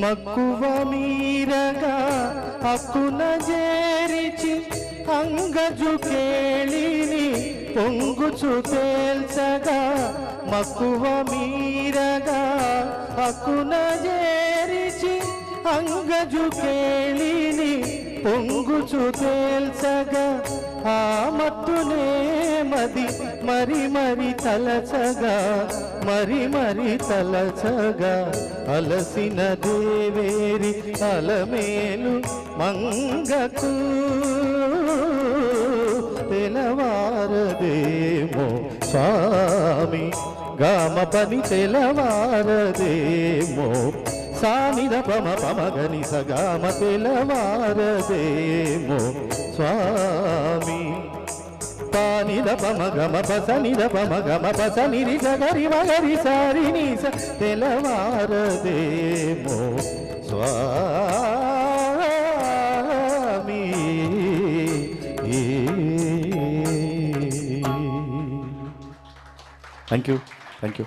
మక్కువ మీరగా హక్కున చేరిచి అంగజు కేళిని పొంగుచు తేల్చగా మక్కువ మీరగా హక్కున చేరిచి అంగజు కేళిని పొంగుచు తేల్చగా ఆ మత్తునే మది మరి మరి తలచగా మరి మరి తలచగా అలసిన దేవేరి అలమేలు మంగకు తెలవారదేమో స్వామి గామ పని తెలవారదేమో సానిద పమ పమగని సగామ తెలవారదేమో స్వామి పానిద పమగమ పసనిద పమగమ పసనిరి గరి మగరి సారి నీస తెలవారదేమో స్వామి. Thank you.